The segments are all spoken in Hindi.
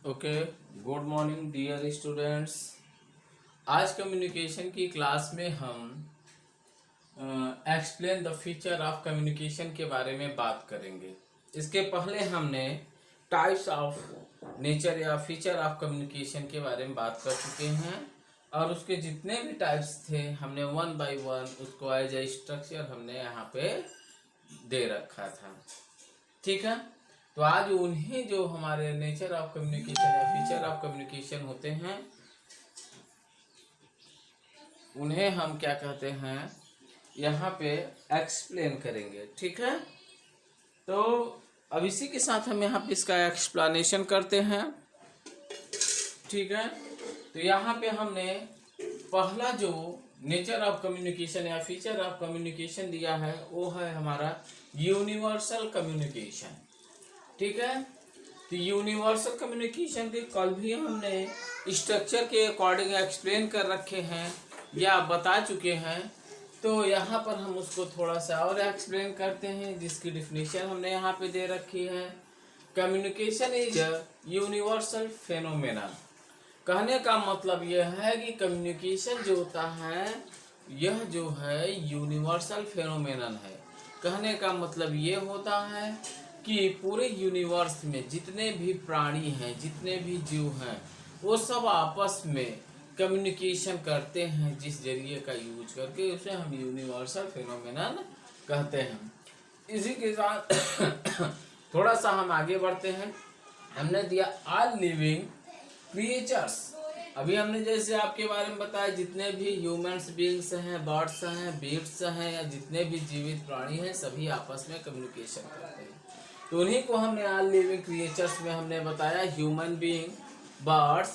Okay, good morning dear students. आज कम्युनिकेशन की क्लास में हम explain the feature of communication के बारे में बात करेंगे। इसके पहले हमने टाइप्स ऑफ नेचर या फीचर ऑफ कम्युनिकेशन के बारे में बात कर चुके हैं और उसके जितने भी टाइप्स थे हमने वन बाय वन उसको एज ए स्ट्रक्चर हमने यहाँ पे दे रखा था। ठीक है, तो आज उन्हीं जो हमारे नेचर ऑफ कम्युनिकेशन या फीचर ऑफ कम्युनिकेशन होते हैं उन्हें हम क्या कहते हैं यहाँ पे एक्सप्लेन करेंगे। ठीक है, तो अब इसी के साथ हम यहाँ पे इसका एक्सप्लेनेशन करते हैं। ठीक है, तो यहाँ पे हमने पहला जो नेचर ऑफ कम्युनिकेशन या फीचर ऑफ कम्युनिकेशन दिया है वो है हमारा यूनिवर्सल कम्युनिकेशन। ठीक है, तो यूनिवर्सल कम्युनिकेशन के कल भी हमने स्ट्रक्चर के अकॉर्डिंग एक्सप्लेन कर रखे हैं या बता चुके हैं, तो यहाँ पर हम उसको थोड़ा सा और एक्सप्लेन करते हैं जिसकी डिफिनीशन हमने यहाँ पे दे रखी है। Communication is universal phenomena. कहने का मतलब यह है कि कम्युनिकेशन जो होता है यह जो है यूनिवर्सल फेनोमेनन है। कहने का मतलब ये होता है कि पूरे यूनिवर्स में जितने भी प्राणी हैं, जितने भी जीव हैं, वो सब आपस में कम्युनिकेशन करते हैं जिस जरिए का यूज करके, उसे हम यूनिवर्सल फेनोमेनन कहते हैं। इसी के साथ थोड़ा सा हम आगे बढ़ते हैं। हमने दिया ऑल लिविंग क्रिएचर्स। अभी हमने जैसे आपके बारे में बताया जितने भी ह्यूमन्स बीइंग्स हैं, बर्ड्स हैं, बीट्स हैं या जितने भी जीवित प्राणी हैं सभी आपस में कम्युनिकेशन करते हैं। तो उन्हीं को हमने ऑल लिविंग क्रिएचर्स में हमने बताया ह्यूमन बीइंग, बर्ड्स,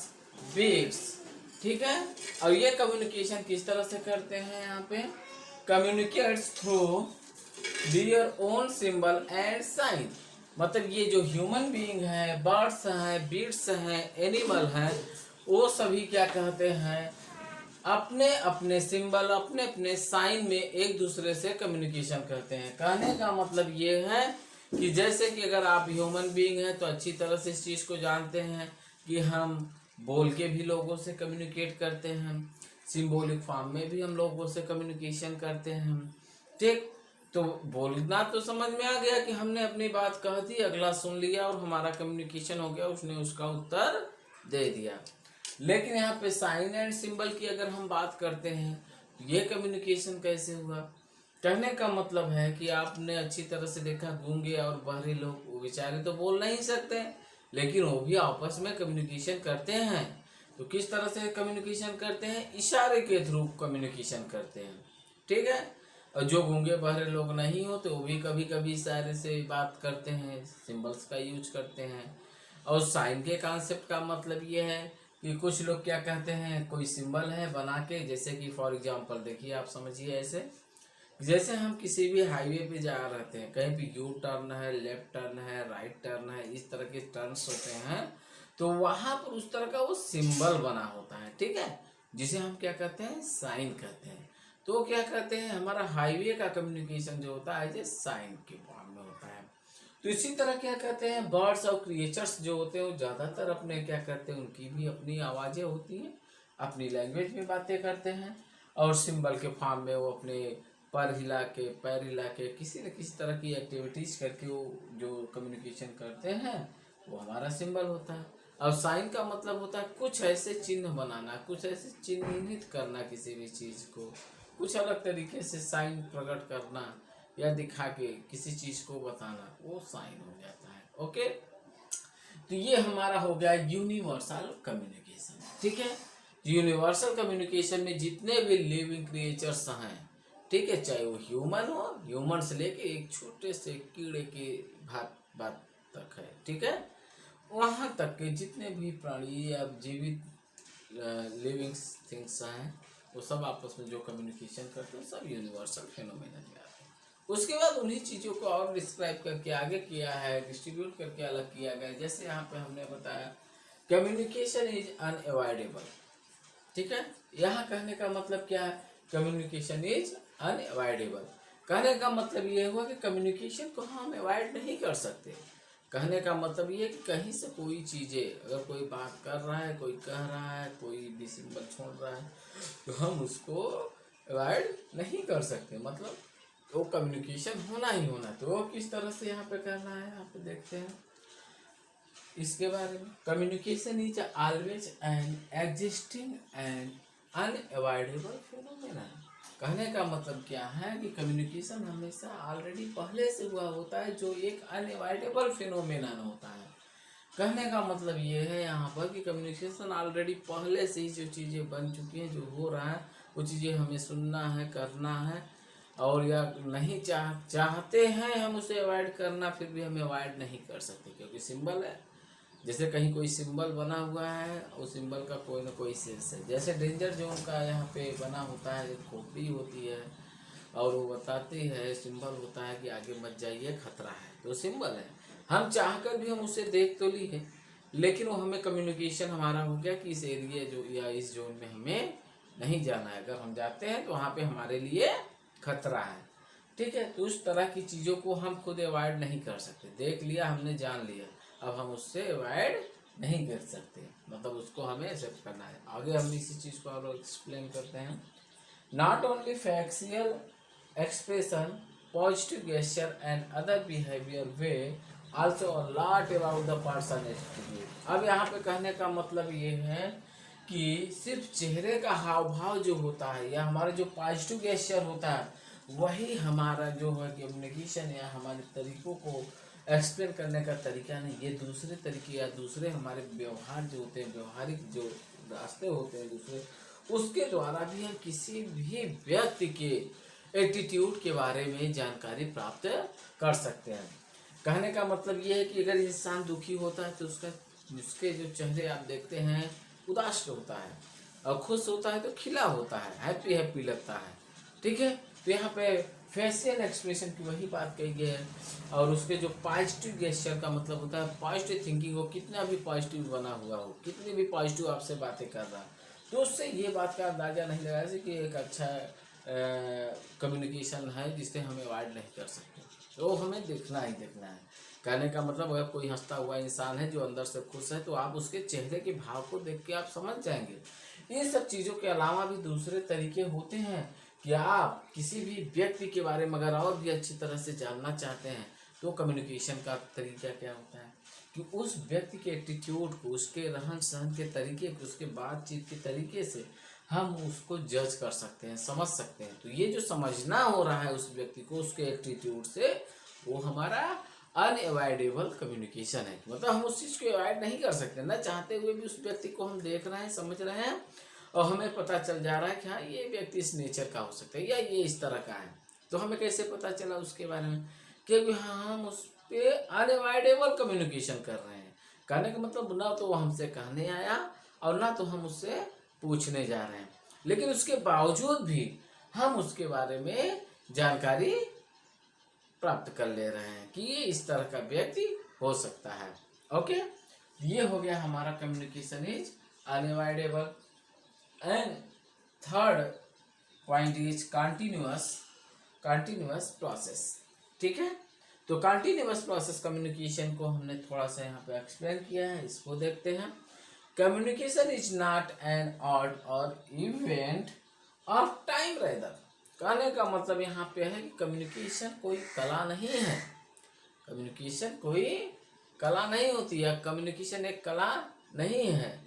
बीट्स। ठीक है, और ये कम्युनिकेशन किस तरह से करते हैं यहाँ पे communicates through their own symbol and sign. मतलब ये जो ह्यूमन बीइंग है, बर्ड्स हैं, बीट्स हैं, एनिमल हैं, वो सभी क्या कहते हैं अपने अपने सिंबल, अपने अपने साइन में एक दूसरे से कम्युनिकेशन करते हैं। कहने का मतलब ये है कि जैसे कि अगर आप ह्यूमन बीइंग हैं तो अच्छी तरह से इस चीज़ को जानते हैं कि हम बोल के भी लोगों से कम्युनिकेट करते हैं, सिंबॉलिक फॉर्म में भी हम लोगों से कम्युनिकेशन करते हैं। ठीक, तो बोलना तो समझ में आ गया कि हमने अपनी बात कह दी, अगला सुन लिया और हमारा कम्युनिकेशन हो गया, उसने उसका उत्तर दे दिया। लेकिन यहाँ पे साइन एंड सिंबल की अगर हम बात करते हैं तो ये कम्युनिकेशन कैसे हुआ। कहने का मतलब है कि आपने अच्छी तरह से देखा गूंगे और बहरे लोग, वो बेचारे तो बोल नहीं सकते लेकिन वो भी आपस में कम्युनिकेशन करते हैं। तो किस तरह से कम्युनिकेशन करते हैं, इशारे के थ्रू कम्युनिकेशन करते हैं। ठीक है, और जो गूंगे बहरे लोग नहीं हो तो वो भी कभी कभी इशारे से बात करते हैं, सिंबल्स का यूज करते हैं। और साइन के कॉन्सेप्ट का मतलब ये है कि कुछ लोग क्या कहते हैं, कोई सिंबल है बना के, जैसे कि फॉर एग्जांपल देखिए, आप समझिए ऐसे जैसे हम किसी भी हाईवे पे जा रहे हैं, कहीं भी यू टर्न है, लेफ्ट टर्न है, राइट टर्न है, इस तरह के टर्न्स होते हैं, तो वहां पर उस तरह का वो सिंबल बना होता है। ठीक है, जिसे हम क्या कहते हैं, साइन कहते हैं। तो क्या कहते हैं, हमारा हाईवे का कम्युनिकेशन जो होता है साइन के फॉर्म में होता है। तो इसी तरह क्या कहते हैं, बर्ड्स और क्रिएचर्स जो होते हैं वो ज़्यादातर अपने क्या करते हैं, उनकी भी अपनी आवाज़ें होती हैं, अपनी लैंग्वेज में बातें करते हैं और सिंबल के फॉर्म में वो अपने पर हिला के, पैर हिला के, किसी न किसी तरह की एक्टिविटीज़ करके वो जो कम्युनिकेशन करते हैं वो हमारा सिंबल होता है। और साइन का मतलब होता है कुछ ऐसे चिन्ह बनाना, कुछ ऐसे चिन्हित करना किसी भी चीज़ को, कुछ अलग तरीके से साइन प्रकट करना या दिखा के किसी चीज़ को बताना, वो साइन हो जाता है। ओके, तो ये हमारा हो गया यूनिवर्सल कम्युनिकेशन। ठीक है, यूनिवर्सल कम्युनिकेशन में जितने भी लिविंग क्रिएचर्स हैं, ठीक है, चाहे वो ह्यूमन हो, ह्यूमन से लेके एक छोटे से कीड़े के बात तक है, ठीक है, वहाँ तक के जितने भी प्राणी या जीवित लिविंग थिंग्स हैं वो सब आपस में जो कम्युनिकेशन करते हैं सब यूनिवर्सल फेनोमेना में आते हैं। उसके बाद उन्हीं चीज़ों को और डिस्क्राइब करके आगे किया है, डिस्ट्रीब्यूट करके अलग किया गया। जैसे यहाँ पे हमने बताया कम्युनिकेशन इज अनअवॉइडेबल। ठीक है, यहाँ कहने का मतलब क्या है, कम्युनिकेशन इज अनअवॉइडेबल। कहने का मतलब ये हुआ कि कम्युनिकेशन को हम अवॉइड नहीं कर सकते, कहने का मतलब ये है कि कहीं से कोई चीज़ें, अगर कोई बात कर रहा है, कोई कह रहा है, कोई भी सिंबल छोड़ रहा है, तो हम उसको अवॉइड नहीं कर सकते। मतलब वो कम्युनिकेशन होना ही होना। तो वो किस तरह से यहाँ पे करना है, यहाँ पे देखते हैं इसके बारे में। Communication is always an existing and unavoidable phenomena. कहने का मतलब क्या है कि कम्युनिकेशन हमेशा ऑलरेडी पहले से हुआ होता है, जो एक अनअवॉइडेबल फिनोमेनन होता है। कहने का मतलब ये है यहाँ पर कि कम्युनिकेशन ऑलरेडी पहले से ही जो चीज़ें बन चुकी हैं, जो हो रहा है, वो चीज़ें हमें सुनना है, करना है, और या नहीं चाहते हैं हम उसे अवॉइड करना, फिर भी हमें अवॉइड नहीं कर सकते, क्योंकि सिंबल है। जैसे कहीं कोई सिंबल बना हुआ है, उस सिंबल का कोई ना कोई सेंस है। जैसे डेंजर जोन का यहाँ पे बना होता है, एक खोपड़ी होती है और वो बताती है, सिंबल होता है कि आगे मत जाइए, खतरा है। तो सिंबल है, हम चाहकर भी हम उसे देख तो ली है, लेकिन वो हमें कम्युनिकेशन हमारा हो गया कि इस एरिया जो या इस जोन में हमें नहीं जाना है। अगर हम जाते हैं तो वहाँ पे हमारे लिए खतरा है। ठीक है, तो उस तरह की चीज़ों को हम खुद अवॉइड नहीं कर सकते। देख लिया हमने, जान लिया, अब हम उससे अवॉइड नहीं कर सकते, मतलब उसको हमें एक्सेप्ट करना है। आगे हम इसी चीज़ को और एक्सप्लेन करते हैं। Not only facial expression, positive gesture and other behaviour वे also a lot about the person attitude. अब यहाँ पे कहने का मतलब ये है कि सिर्फ चेहरे का हाव भाव जो होता है, या हमारा जो पॉजिटिव गेस्चर होता है, वही हमारा जो है कम्युनिकेशन या हमारे तरीकों को एक्सप्लेन करने का तरीका नहीं। ये दूसरे तरीके या दूसरे हमारे व्यवहार जो होते हैं, व्यवहारिक जो रास्ते होते हैं दूसरे, उसके द्वारा भी हम किसी भी व्यक्ति के एटीट्यूड के बारे में जानकारी प्राप्त कर सकते हैं। कहने का मतलब ये है कि अगर इंसान दुखी होता है तो उसके जो चेहरे आप देखते हैं उदास होता है, और खुश होता है तो खिला होता है, हैप्पी हैप्पी लगता है। ठीक है, तो यहाँ पे फेशियल एक्सप्रेशन की वही बात कही गई है। और उसके जो पॉजिटिव गेस्चर का मतलब होता है पॉजिटिव थिंकिंग हो, कितना भी पॉजिटिव बना हुआ हो, कितनी भी पॉजिटिव आपसे बातें कर रहा है, तो उससे ये बात का अंदाजा नहीं लगा कि एक अच्छा कम्युनिकेशन है जिससे हमें अवॉइड नहीं कर सकते। तो हमें देखना ही देखना है। कहने का मतलब अगर कोई हंसता हुआ इंसान है जो अंदर से खुश है, तो आप उसके चेहरे के भाव को देख के आप समझ जाएंगे। इन सब चीज़ों के अलावा भी दूसरे तरीके होते हैं कि आप किसी भी व्यक्ति के बारे में अगर और भी अच्छी तरह से जानना चाहते हैं, तो कम्युनिकेशन का तरीका क्या होता है कि उस व्यक्ति के एटीट्यूड को, उसके रहन सहन के तरीके को, उसके बातचीत के तरीके से हम उसको जज कर सकते हैं, समझ सकते हैं। तो ये जो समझना हो रहा है उस व्यक्ति को उसके एटीट्यूड से, वो हमारा अनअवॉइडेबल कम्युनिकेशन है। मतलब हम उस चीज़ को अवॉइड नहीं कर सकते, न चाहते हुए भी उस व्यक्ति को हम देख रहे हैं, समझ रहे हैं, और हमें पता चल जा रहा है कि हाँ ये व्यक्ति इस नेचर का हो सकता है या ये इस तरह का है। तो हमें कैसे पता चला उसके बारे में? क्योंकि हाँ हम उस पर अनअवॉइडेबल कम्युनिकेशन कर रहे हैं। कहने का मतलब ना तो वो हमसे कहने आया और ना तो हम उससे पूछने जा रहे हैं, लेकिन उसके बावजूद भी हम उसके बारे में जानकारी प्राप्त कर ले रहे हैं कि ये इस तरह का व्यक्ति हो सकता है। ओके, ये हो गया हमारा communication is unavoidable. And third point is continuous process. ठीक है, तो कंटिन्यूअस प्रोसेस कम्युनिकेशन को हमने थोड़ा सा यहाँ पे एक्सप्लेन किया है, इसको देखते हैं। Communication is not an art और इवेंट ऑफ टाइम रेदर। कहने का मतलब यहाँ पे है कि कम्युनिकेशन कोई कला नहीं है, कम्युनिकेशन कोई कला नहीं होती है, कम्युनिकेशन एक कला नहीं है,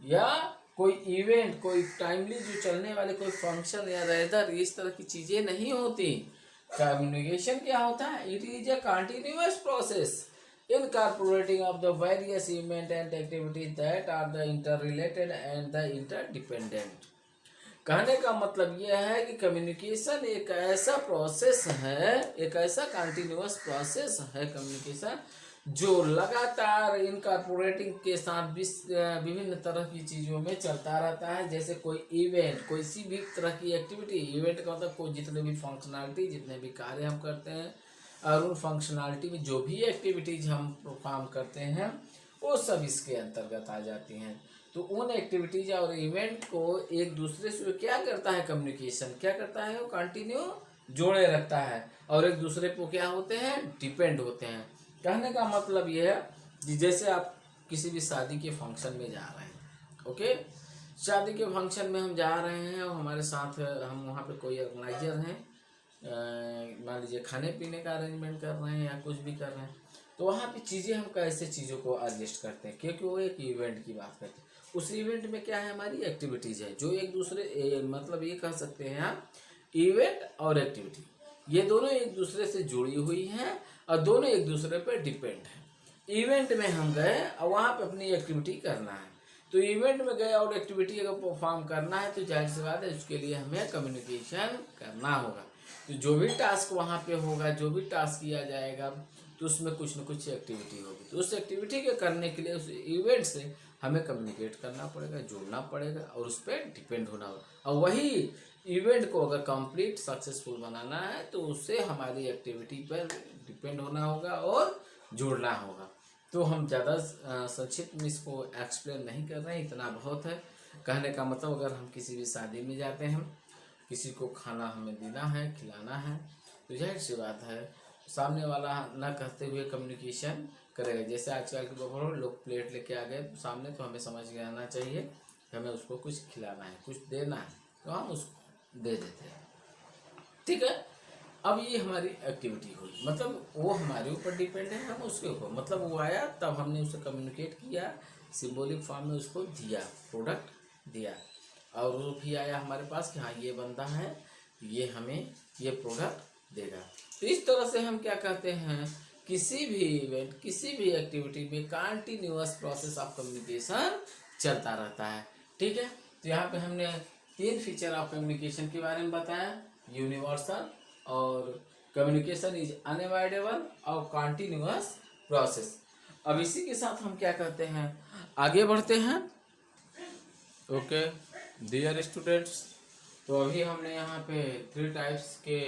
या कोई इवेंट, कोई टाइमली जो चलने वाले कोई फंक्शन या रेदर इस तरह की चीज़ें नहीं होती। कम्युनिकेशन क्या होता है? It is a continuous process incorporating of the various event and activities that are the interrelated and the interdependent। कहने का मतलब यह है कि कम्युनिकेशन एक ऐसा प्रोसेस है, एक ऐसा कंटिन्यूअस प्रोसेस है कम्युनिकेशन, जो लगातार इनकॉर्पोरेटिंग के साथ विभिन्न तरह की चीज़ों में चलता रहता है। जैसे कोई इवेंट, कोई सी भी तरह की एक्टिविटी, इवेंट का मतलब कोई जितने भी फंक्शनैलिटी, जितने भी कार्य हम करते हैं, और उन फंक्शनैलिटी में जो भी एक्टिविटीज़ हम परफॉर्म करते हैं वो सब इसके अंतर्गत आ जाती हैं। तो उन एक्टिविटीज और इवेंट को एक दूसरे से क्या करता है, कम्युनिकेशन क्या करता है, वो कंटिन्यू जोड़े रखता है और एक दूसरे को क्या होते हैं, डिपेंड होते हैं। कहने का मतलब ये है कि जैसे आप किसी भी शादी के फंक्शन में जा रहे हैं, ओके, शादी के फंक्शन में हम जा रहे हैं और हमारे साथ हम वहाँ पे कोई ऑर्गेनाइजर हैं, मान लीजिए खाने पीने का अरेंजमेंट कर रहे हैं या कुछ भी कर रहे हैं, तो वहाँ पे चीज़ें हम कैसे चीज़ों को एडजस्ट करते हैं, क्योंकि वो एक इवेंट की बात करते हैं। उस इवेंट में क्या है, हमारी एक्टिविटीज़ है जो एक दूसरे मतलब ये कह सकते हैं आप, इवेंट और एक्टिविटी ये दोनों एक दूसरे से जुड़ी हुई हैं और दोनों एक दूसरे पर डिपेंड है। इवेंट में हम गए और वहाँ पे अपनी एक्टिविटी करना है, तो इवेंट में गए और एक्टिविटी अगर परफॉर्म करना है तो जाहिर सी बात है उसके लिए हमें कम्युनिकेशन करना होगा। तो जो भी टास्क वहाँ पे होगा, जो भी टास्क किया जाएगा, तो उसमें कुछ न कुछ एक्टिविटी होगी, तो उस एक्टिविटी के करने के लिए उस इवेंट से हमें कम्युनिकेट करना पड़ेगा, जुड़ना पड़ेगा और उस पर डिपेंड होना होगा। और वही इवेंट को अगर कंप्लीट सक्सेसफुल बनाना है तो उससे हमारी एक्टिविटी पर डिपेंड होना होगा और जुड़ना होगा। तो हम ज़्यादा संक्षिप्त में इसको एक्सप्लेन नहीं कर रहे हैं, इतना बहुत है। कहने का मतलब अगर हम किसी भी शादी में जाते हैं, किसी को खाना हमें देना है, खिलाना है, तो जाहिर सी बात है सामने वाला ना कहते हुए कम्युनिकेशन करेगा। जैसे आजकल के बच्चों लोग प्लेट लेके आ गए सामने, तो हमें समझ के आना चाहिए कि हमें उसको कुछ खिलाना है, कुछ देना है, तो हम उसको दे देते हैं, ठीक है। अब ये हमारी एक्टिविटी हुई, मतलब वो हमारे ऊपर डिपेंड है, हम उसके ऊपर, मतलब वो आया तब हमने उसे कम्युनिकेट किया, सिंबॉलिक फॉर्म में उसको दिया, प्रोडक्ट दिया, और वो भी आया हमारे पास कि हाँ ये बंदा है, ये हमें ये प्रोडक्ट देगा। तो इस तरह से हम क्या कहते हैं, किसी भी इवेंट, किसी भी एक्टिविटी में कंटिन्यूअस प्रोसेस ऑफ कम्युनिकेशन चलता रहता है, ठीक है। तो यहाँ पे हमने 3 फीचर ऑफ कम्युनिकेशन के बारे में बताया, यूनिवर्सल और कम्युनिकेशन इज अनअवॉइडेबल और कंटिन्यूअस प्रोसेस। अब इसी के साथ हम क्या कहते हैं, आगे बढ़ते हैं। ओके डियर स्टूडेंट्स, तो अभी हमने यहाँ पे 3 टाइप्स के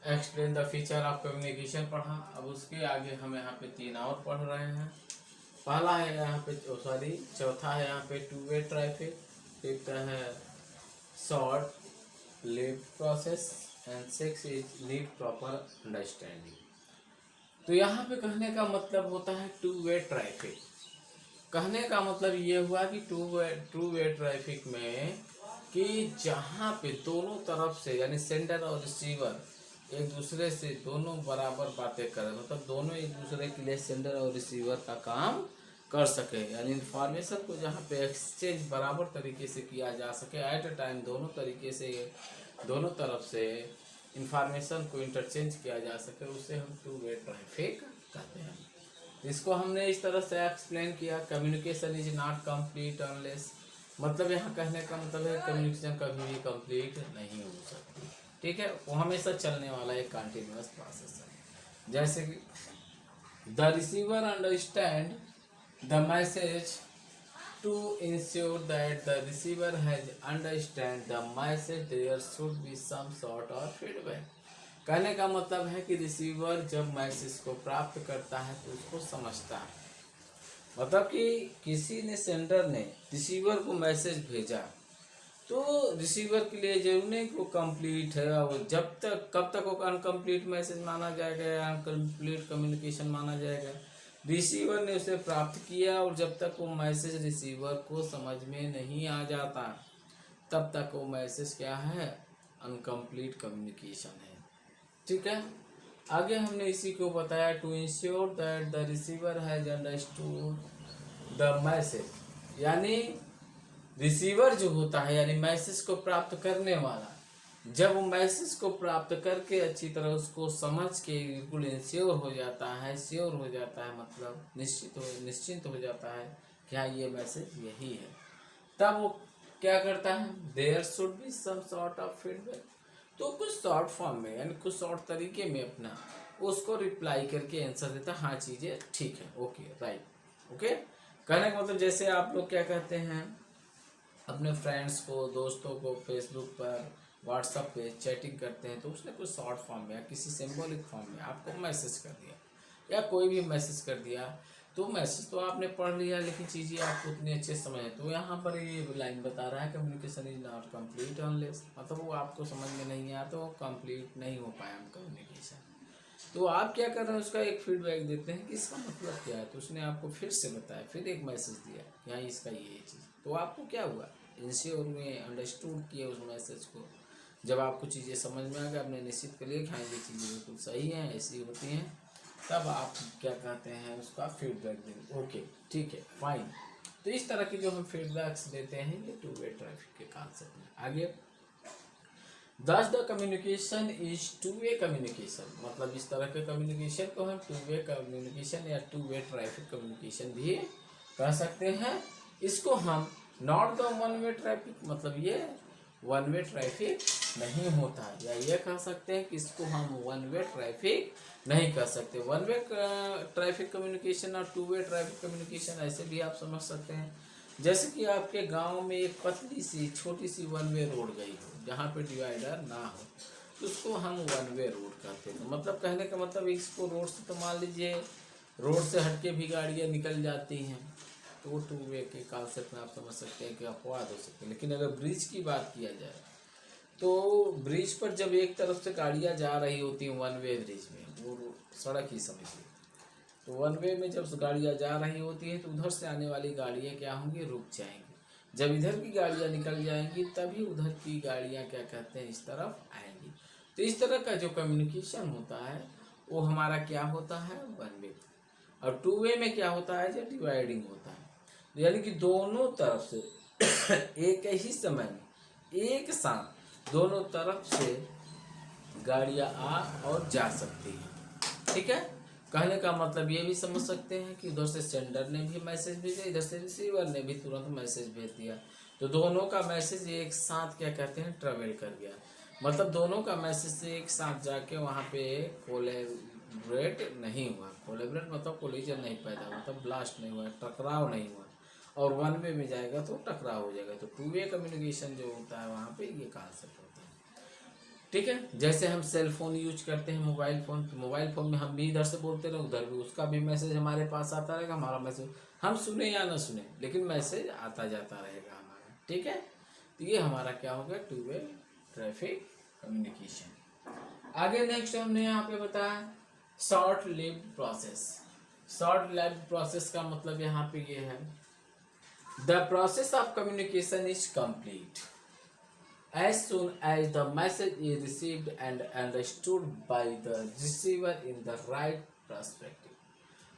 explain the feature of communication पढ़ा। अब उसके आगे हम यहाँ पे 3 और पढ़ रहे हैं। पहला है यहाँ पे चौथा है यहाँ पे टू वे ट्रैफिक, फिफ्थ है short live process and 6 is need proper understanding. तो यहाँ पे कहने का मतलब होता है टू वे ट्रैफिक। कहने का मतलब ये हुआ कि टू वे ट्रैफिक में कि जहाँ पे दोनों तरफ से यानी सेंडर और रिसीवर एक दूसरे से दोनों बराबर बातें करें, मतलब दोनों एक दूसरे के लिए सेंडर और रिसीवर का काम कर सके, यानी इन्फॉर्मेशन को जहाँ पे एक्सचेंज बराबर तरीके से किया जा सके एट अ टाइम, दोनों तरीके से दोनों तरफ से इंफॉर्मेशन को इंटरचेंज किया जा सके, उसे हम टू वे ट्रैफिक कहते हैं। इसको हमने इस तरह से एक्सप्लेन किया, communication is not complete unless, मतलब यहाँ कहने का मतलब है कम्युनिकेशन कभी भी कंप्लीट नहीं हो सकती, ठीक है, वो हमेशा चलने वाला एक कंटिन्यूअस प्रोसेस है। जैसे कि the receiver understand the message to ensure that the receiver has understand the message there should be some sort of feedback। कहने का मतलब है कि रिसीवर जब मैसेज को प्राप्त करता है तो उसको समझता है, मतलब कि किसी ने सेंडर ने रिसीवर को मैसेज भेजा तो रिसीवर के लिए जरूर नहीं कि वो कंप्लीट है, और जब तक कब तक वो अनकम्प्लीट मैसेज माना जाएगा या अनकम्प्लीट कम्युनिकेशन माना जाएगा, रिसीवर ने उसे प्राप्त किया और जब तक वो मैसेज रिसीवर को समझ में नहीं आ जाता तब तक वो मैसेज क्या है, अनकम्प्लीट कम्युनिकेशन है, ठीक है। आगे हमने इसी को बताया to ensure that the receiver has understood the message, यानी रिसीवर जो होता है यानी मैसेज को प्राप्त करने वाला, जब वो मैसेज को प्राप्त करके अच्छी तरह उसको समझ के बिल्कुल इंश्योर हो जाता है, श्योर हो जाता है, मतलब निश्चिंत हो जाता है कि हाँ ये मैसेज यही है, तब वो क्या करता है, there should be some sort of feedback, तो कुछ शॉर्ट फॉर्म में यानी कुछ शॉर्ट तरीके में अपना उसको रिप्लाई करके आंसर देता, हाँ चीज़ें ठीक है, ओके राइट, ओके। कहने का मतलब जैसे आप लोग क्या कहते हैं अपने फ्रेंड्स को, दोस्तों को फेसबुक पर, व्हाट्सएप पे चैटिंग करते हैं, तो उसने कुछ शॉर्ट फॉर्म में या किसी सिंबॉलिक फॉर्म में आपको मैसेज कर दिया या कोई भी मैसेज कर दिया, तो मैसेज तो आपने पढ़ लिया लेकिन चीज़ें आपको उतनी अच्छे से समझ, तो यहाँ पर ये लाइन बता रहा है communication is not complete unless, मतलब वो आपको समझ में नहीं आया तो कंप्लीट नहीं हो पाया कम्युनिकेशन। तो आप क्या कर रहे हैं, उसका एक फीडबैक देते हैं कि इसका मतलब क्या है। तो उसने आपको फिर से बताया, फिर एक मैसेज दिया कि हाँ इसका ये चीज़, तो आपको क्या हुआ, इंश्योर में अंडरस्टूड किया उस मैसेज को। जब आपको चीज़ें समझ में आ गया, आपने निश्चित कर लिया कि हाँ ये चीज़ें बिल्कुल सही हैं, ऐसी होती हैं, तब आप क्या कहते हैं उसका फीडबैक देंगे। ओके ठीक है फाइन। तो इस तरह की जो हम फीडबैक्स देते हैं ये टू वे ट्रैफिक के कॉन्सेप्ट में। आगे, दस the communication is two way communication, मतलब इस तरह के कम्युनिकेशन को हम टू वे कम्युनिकेशन या टू वे ट्रैफिक कम्युनिकेशन भी कह सकते हैं। इसको हम not the one way traffic, मतलब ये वन वे ट्रैफिक नहीं होता, या ये कह सकते हैं कि इसको हम वन वे ट्रैफिक नहीं कह सकते। वन वे ट्रैफिक कम्युनिकेशन और टू वे ट्रैफिक कम्युनिकेशन ऐसे भी आप समझ सकते हैं, जैसे कि आपके गांव में एक पतली सी छोटी सी वन वे रोड गई हो, जहाँ पे डिवाइडर ना हो, तो उसको हम वन वे रोड कहते हैं। मतलब कहने का मतलब इसको रोड से, तो मान लीजिए रोड से हटके भी गाड़ियाँ निकल जाती हैं, तो वो टू वे के कॉन्सेप्ट में आप समझ सकते हैं कि अपवाद हो सकते हैं। लेकिन अगर ब्रिज की बात किया जाए, तो ब्रिज पर जब एक तरफ से गाड़ियाँ जा रही होती हैं वन वे ब्रिज में, वो सड़क ही समझिए, तो वन वे में जब गाड़ियाँ जा रही होती हैं तो उधर से आने वाली गाड़ियाँ क्या होंगी, रुक जाएंगी। जब इधर की गाड़ियाँ निकल जाएंगी तभी उधर की गाड़ियाँ क्या कहते हैं, इस तरफ आएंगी। तो इस तरह का जो कम्युनिकेशन होता है वो हमारा क्या होता है, वन वे। और टू वे में क्या होता है, जो डिवाइडिंग होता है, यानी कि दोनों तरफ से एक ही समय में एक साथ दोनों तरफ से गाड़ियाँ आ और जा सकती हैं। ठीक है, कहने का मतलब ये भी समझ सकते हैं कि उधर से सेंडर ने भी मैसेज भेजा, इधर से रिसीवर ने भी तुरंत मैसेज भेज दिया, तो दोनों का मैसेज एक साथ क्या कहते हैं, ट्रेवल कर गया। मतलब दोनों का मैसेज से एक साथ जाके वहाँ पे कोलैबोरेट नहीं हुआ। कोलैबोरेट मतलब कोलिजन नहीं पैदा हुआ, मतलब ब्लास्ट नहीं हुआ, टकराव नहीं हुआ। और वन वे में जाएगा तो टकराव हो जाएगा। तो टू वे कम्युनिकेशन जो होता है वहाँ पे ये कॉन्सेप्ट होता है। ठीक है, जैसे हम सेल फोन यूज करते हैं, मोबाइल फ़ोन, तो मोबाइल फ़ोन में हम भी इधर से बोलते रहे, उधर भी उसका भी मैसेज हमारे पास आता रहेगा, हमारा मैसेज हम सुने या ना सुने, लेकिन मैसेज आता जाता रहेगा हमारा। ठीक है, तो ये हमारा क्या हो गया, टू वे ट्रैफिक कम्युनिकेशन। आगे नेक्स्ट हमने यहाँ पे बताया short lived process. Short lived process का मतलब यहाँ पे ये है, the process of communication is complete as soon as the message is received and understood by the receiver in the right perspective।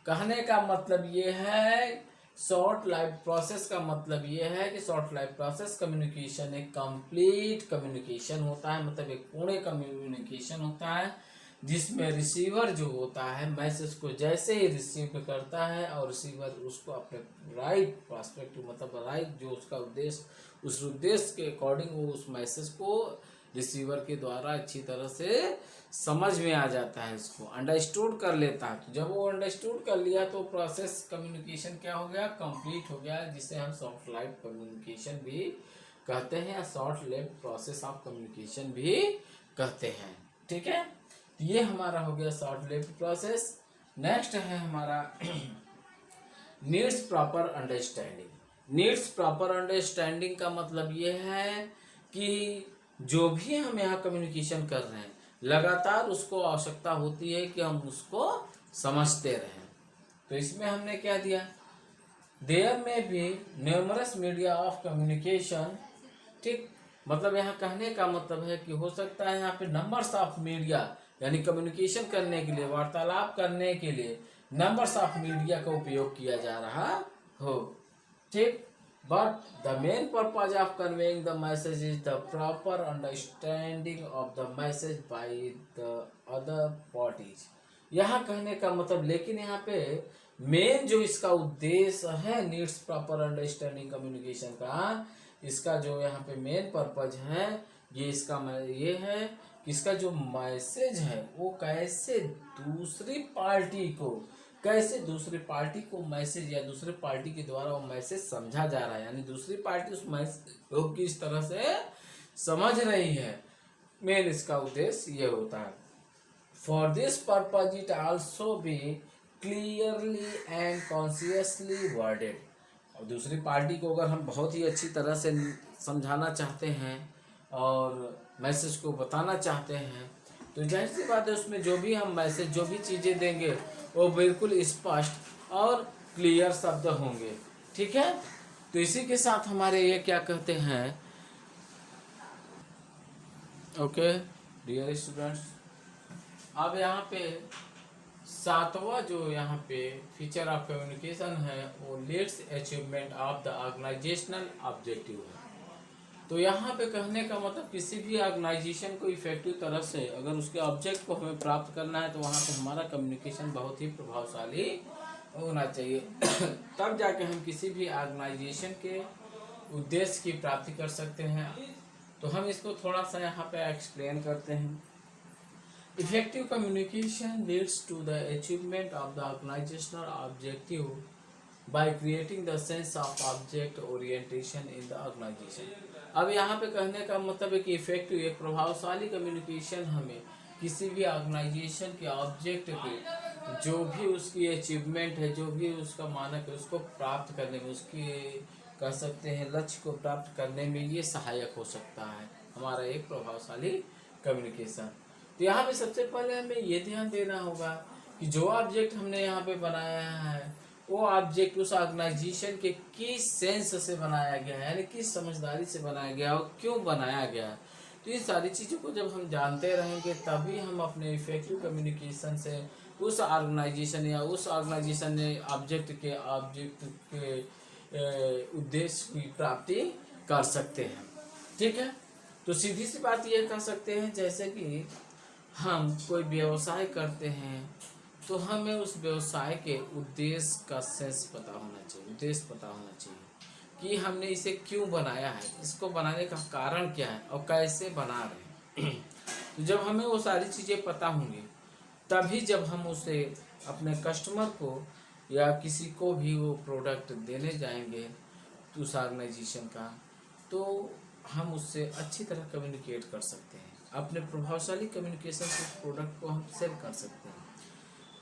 कहने का मतलब ये है, शॉर्ट लाइव प्रोसेस का मतलब ये है कि शॉर्ट लाइव प्रोसेस कम्युनिकेशन एक कंप्लीट कम्युनिकेशन होता है, मतलब एक पूर्ण कम्युनिकेशन होता है, जिसमें रिसीवर जो होता है मैसेज को जैसे ही रिसीव करता है और रिसीवर उसको अपने राइट पर्सपेक्टिव, मतलब राइट जो उसका उद्देश्य, उस उद्देश्य के अकॉर्डिंग वो उस मैसेज को रिसीवर के द्वारा अच्छी तरह से समझ में आ जाता है, इसको अंडरस्टूड कर लेता है। तो जब वो अंडरस्टूड कर लिया तो प्रोसेस कम्युनिकेशन क्या हो गया, कंप्लीट हो गया, जिसे हम शॉर्ट लाइव कम्युनिकेशन भी कहते हैं या short live process of communication भी कहते हैं। ठीक है, ये हमारा हो गया शॉर्ट लिव्ड प्रोसेस। नेक्स्ट है हमारा needs proper understanding. Needs proper understanding का मतलब ये है कि जो भी हम यहाँ कम्युनिकेशन कर रहे हैं, लगातार उसको आवश्यकता होती है कि हम उसको समझते रहें। तो इसमें हमने क्या दिया, देयर में भी न्यूमरस मीडिया ऑफ कम्युनिकेशन। ठीक, मतलब यहाँ कहने का मतलब है कि हो सकता है यहाँ पे नंबर्स ऑफ मीडिया, यानी कम्युनिकेशन करने के लिए, वार्तालाप करने के लिए नंबर्स ऑफ मीडिया का उपयोग किया जा रहा हो। ठीक, but the main purpose of conveying the message is the proper understanding of the message by the other parties. यहाँ कहने का मतलब, लेकिन यहाँ पे मेन जो इसका उद्देश्य है नीड्स प्रॉपर अंडरस्टैंडिंग कम्युनिकेशन का, इसका जो यहाँ पे मेन पर्पज है, ये इसका ये है कि इसका जो मैसेज है वो कैसे दूसरी पार्टी को मैसेज या दूसरी पार्टी के द्वारा वो मैसेज समझा जा रहा है, यानी दूसरी पार्टी उस मैसेज को किस तरह से समझ रही है, मेन इसका उद्देश्य ये होता है। For this purpose it also be clearly and consciously worded. और दूसरी पार्टी को अगर हम बहुत ही अच्छी तरह से समझाना चाहते हैं और मैसेज को बताना चाहते हैं, तो जाहिर सी बात है उसमें जो भी हम मैसेज, जो भी चीज़ें देंगे वो बिल्कुल स्पष्ट और क्लियर शब्द होंगे। ठीक है, तो इसी के साथ हमारे ये क्या कहते हैं, ओके डियर स्टूडेंट्स, अब यहाँ पे सातवां जो यहाँ पे फीचर ऑफ कम्युनिकेशन है वो leads achievement of the organisational objective है। तो यहाँ पे कहने का मतलब किसी भी ऑर्गेनाइजेशन को इफेक्टिव तरह से अगर उसके ऑब्जेक्ट को हमें प्राप्त करना है तो वहाँ पे हमारा कम्युनिकेशन बहुत ही प्रभावशाली होना चाहिए तब जाके हम किसी भी ऑर्गेनाइजेशन के उद्देश्य की प्राप्ति कर सकते हैं। तो हम इसको थोड़ा सा यहाँ पे एक्सप्लेन करते हैं। Effective communication leads to the achievement of the organisational objective by creating the sense of object orientation in the organisation. अब यहाँ पे कहने का मतलब है कि इफेक्टिव, एक प्रभावशाली कम्युनिकेशन हमें किसी भी ऑर्गेनाइजेशन के ऑब्जेक्ट के जो भी उसकी अचीवमेंट है, जो भी उसका मानक है, उसको प्राप्त करने में, उसकी कह सकते हैं लक्ष्य को प्राप्त करने में ये सहायक हो सकता है हमारा एक प्रभावशाली कम्युनिकेशन। तो यहाँ पे सबसे पहले हमें ये ध्यान देना होगा कि जो ऑब्जेक्ट हमने यहाँ पे बनाया है वो ऑब्जेक्ट उस ऑर्गेनाइजेशन के किस सेंस से बनाया गया है, यानी किस समझदारी से बनाया गया और क्यों बनाया गया है। तो इन सारी चीज़ों को जब हम जानते रहेंगे तभी हम अपने इफेक्टिव कम्युनिकेशन से उस ऑर्गेनाइजेशन या उस ऑर्गेनाइजेशन ने ऑब्जेक्ट के उद्देश्य की प्राप्ति कर सकते हैं। ठीक है, तो सीधी सी बात ये कह सकते हैं जैसे कि हम कोई व्यवसाय करते हैं तो हमें उस व्यवसाय के उद्देश्य का सेंस पता होना चाहिए, उद्देश्य पता होना चाहिए कि हमने इसे क्यों बनाया है, इसको बनाने का कारण क्या है और कैसे बना रहे हैं। तो जब हमें वो सारी चीज़ें पता होंगी तभी जब हम उसे अपने कस्टमर को या किसी को भी वो प्रोडक्ट देने जाएंगे तो उस ऑर्गेनाइजेशन का, तो हम उससे अच्छी तरह कम्युनिकेट कर सकते हैं। अपने प्रभावशाली कम्युनिकेशन से उस प्रोडक्ट को हम सेल कर सकते हैं।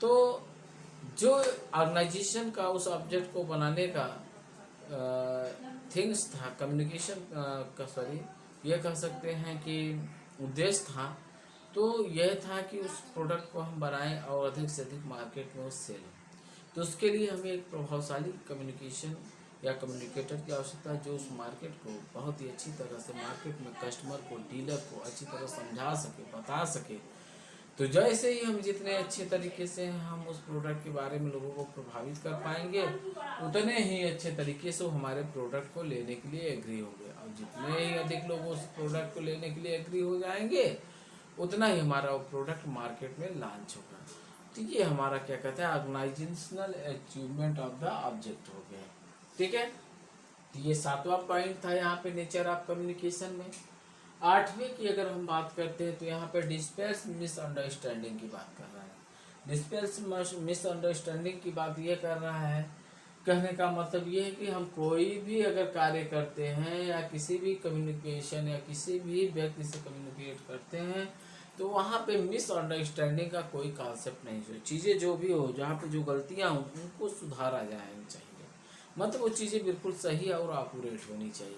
तो जो ऑर्गेनाइजेशन का उस ऑब्जेक्ट को बनाने का थिंग्स था, कम्युनिकेशन का सॉरी ये कह सकते हैं कि उद्देश्य था, तो यह था कि उस प्रोडक्ट को हम बनाएं और अधिक से अधिक मार्केट में उस सेल। तो उसके लिए हमें एक प्रभावशाली कम्युनिकेशन या कम्युनिकेटर की आवश्यकता है जो उस मार्केट को बहुत ही अच्छी तरह से मार्केट में कस्टमर को, डीलर को अच्छी तरह समझा सके, बता सके। तो जैसे ही हम जितने अच्छे तरीके से हम उस प्रोडक्ट के बारे में लोगों को प्रभावित कर पाएंगे उतने ही अच्छे तरीके से वो हमारे प्रोडक्ट को लेने के लिए एग्री होंगे, और जितने ही अधिक लोग उस प्रोडक्ट को लेने के लिए एग्री हो जाएंगे उतना ही हमारा वो प्रोडक्ट मार्केट में लॉन्च होगा। तो ये हमारा क्या कहते हैं organisational achievement of the object हो गया। ठीक है, तो ये 7वां पॉइंट था यहाँ पे नेचर ऑफ कम्युनिकेशन में। 8वें की अगर हम बात करते हैं तो यहाँ पे डिस्पेल्स मिसअंडरस्टैंडिंग की बात कर रहा है। डिस्पेल्स मिसअंडरस्टैंडिंग की बात ये कर रहा है, कहने का मतलब ये है कि हम कोई भी अगर कार्य करते हैं या किसी भी कम्युनिकेशन या किसी भी व्यक्ति से कम्युनिकेट करते हैं तो वहाँ पे मिसअंडरस्टैंडिंग का कोई कॉन्सेप्ट नहीं हो। चीज़ें जो भी हो, जहाँ पे जो गलतियाँ हो उनको सुधारा जाना चाहिए, मतलब वो चीज़ें बिल्कुल सही और एक्यूरेट होनी चाहिए।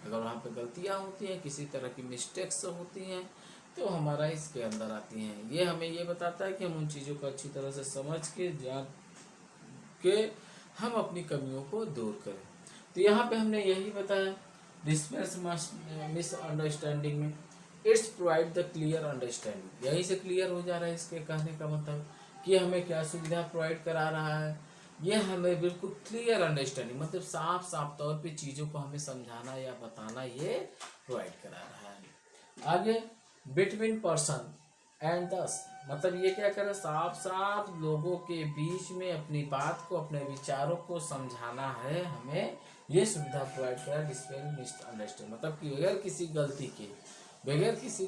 अगर वहाँ पे गलतियाँ होती हैं, किसी तरह की मिस्टेक्स होती हैं तो हमारा इसके अंदर आती हैं। ये हमें ये बताता है कि हम उन चीज़ों को अच्छी तरह से समझ के जान के हम अपनी कमियों को दूर करें। तो यहाँ पे हमने यही बताया डिस्पेल्स मिसअंडरस्टैंडिंग में it's provide the clear understanding. यही से क्लियर हो जा रहा है इसके कहने का मतलब कि हमें क्या सुविधा प्रोवाइड करा रहा है, ये हमें बिल्कुल क्लियर अंडरस्टैंडिंग मतलब साफ साफ तौर पे चीज़ों को हमें समझाना या बताना ये प्रोवाइड करा रहा है। आगे बिटवीन पर्सन एंड दस, मतलब ये क्या करे साफ साफ लोगों के बीच में अपनी बात को, अपने विचारों को समझाना है, हमें ये सुविधा प्रोवाइड करा डिस्पेल मिसअंडरस्टैंडिंग, मतलब कि बगैर किसी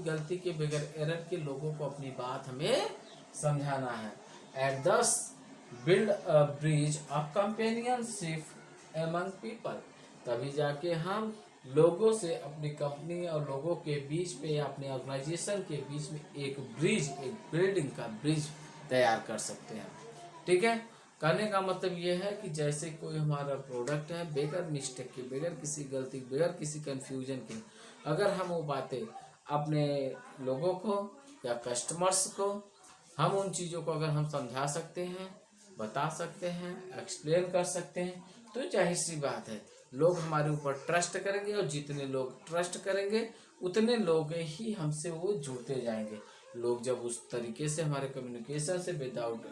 गलती के बगैर एरर के लोगों को अपनी बात हमें समझाना है। एट दस build a bridge of companionship among people, तभी जाके हम लोगों से अपनी कंपनी और लोगों के बीच में या अपने ऑर्गेनाइजेशन के बीच में एक ब्रिज, एक बिल्डिंग का ब्रिज तैयार कर सकते हैं। ठीक है, कहने का मतलब ये है कि जैसे कोई हमारा प्रोडक्ट है, बगैर मिस्टेक के, बगैर किसी गलती, बगैर किसी कंफ्यूजन के अगर हम वो बातें अपने लोगों को या कस्टमर्स को हम उन चीज़ों को अगर हम समझा सकते हैं, बता सकते हैं, एक्सप्लेन कर सकते हैं, तो जाहिर सी बात है लोग हमारे ऊपर ट्रस्ट करेंगे, और जितने लोग ट्रस्ट करेंगे उतने लोग ही हमसे वो जुड़ते जाएंगे। लोग जब उस तरीके से हमारे कम्युनिकेशन से विदाउट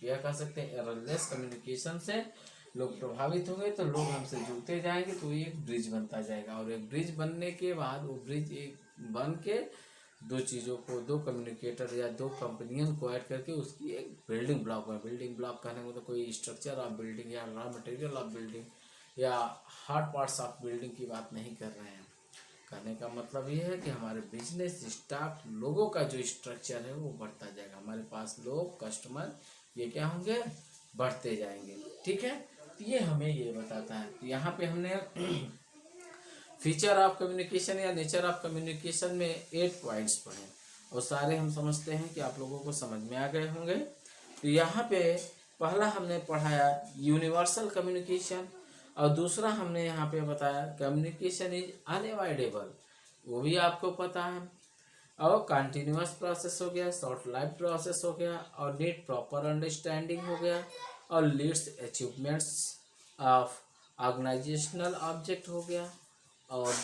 क्या कह सकते हैं एररलेस कम्युनिकेशन से लोग प्रभावित होंगे, तो लोग हमसे जुड़ते जाएंगे, तो एक ब्रिज बनता जाएगा। और एक ब्रिज बनने के बाद वो ब्रिज एक बन के दो चीज़ों को, दो कम्युनिकेटर या दो कंपनियों को ऐड करके उसकी एक बिल्डिंग ब्लॉक है। बिल्डिंग ब्लॉक कहने को तो कोई स्ट्रक्चर ऑफ बिल्डिंग या रॉ मटेरियल ऑफ बिल्डिंग या हार्ड पार्ट्स ऑफ बिल्डिंग की बात नहीं कर रहे हैं। कहने का मतलब ये है कि हमारे बिजनेस स्टाफ लोगों का जो स्ट्रक्चर है वो बढ़ता जाएगा, हमारे पास लोग कस्टमर ये क्या होंगे, बढ़ते जाएंगे। ठीक है, तो ये हमें ये बताता है। तो यहाँ पे हमने फीचर ऑफ कम्युनिकेशन या नेचर ऑफ कम्युनिकेशन में 8 पॉइंट्स पढ़े, और सारे हम समझते हैं कि आप लोगों को समझ में आ गए होंगे। तो यहाँ पे पहला हमने पढ़ाया यूनिवर्सल कम्युनिकेशन, और दूसरा हमने यहाँ पे बताया कम्युनिकेशन इज अनअवॉइडेबल, वो भी आपको पता है। और कंटिन्यूअस प्रोसेस हो गया, शॉर्ट लाइफ प्रोसेस हो गया, और नीड प्रॉपर अंडरस्टैंडिंग हो गया, और leads achievements of organisational object हो गया, और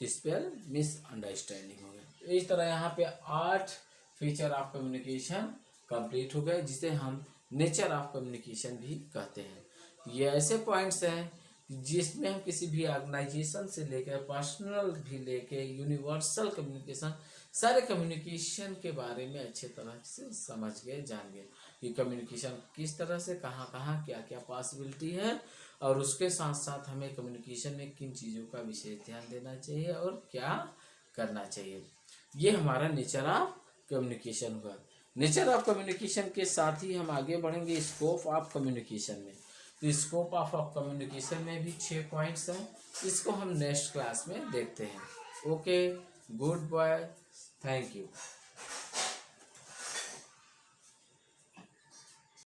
डिस्पेल मिसअंडरस्टैंडिंग हो गया। इस तरह यहाँ पे 8 फीचर ऑफ कम्युनिकेशन कंप्लीट हो गए, जिसे हम नेचर ऑफ कम्युनिकेशन भी कहते हैं। ये ऐसे पॉइंट्स हैं जिसमें हम किसी भी ऑर्गेनाइजेशन से लेकर पर्सनल भी लेके यूनिवर्सल कम्युनिकेशन, सारे कम्युनिकेशन के बारे में अच्छे तरह से समझ गए, जान गए कि कम्युनिकेशन किस तरह से कहाँ कहाँ क्या क्या पॉसिबिलिटी है, और उसके साथ साथ हमें कम्युनिकेशन में किन चीज़ों का विशेष ध्यान देना चाहिए और क्या करना चाहिए। ये हमारा नेचर ऑफ कम्युनिकेशन हुआ। नेचर ऑफ कम्युनिकेशन के साथ ही हम आगे बढ़ेंगे स्कोप ऑफ कम्युनिकेशन में। तो स्कोप ऑफ कम्युनिकेशन में भी 6 पॉइंट्स हैं, इसको हम नेक्स्ट क्लास में देखते हैं। Okay, good bye, thank you.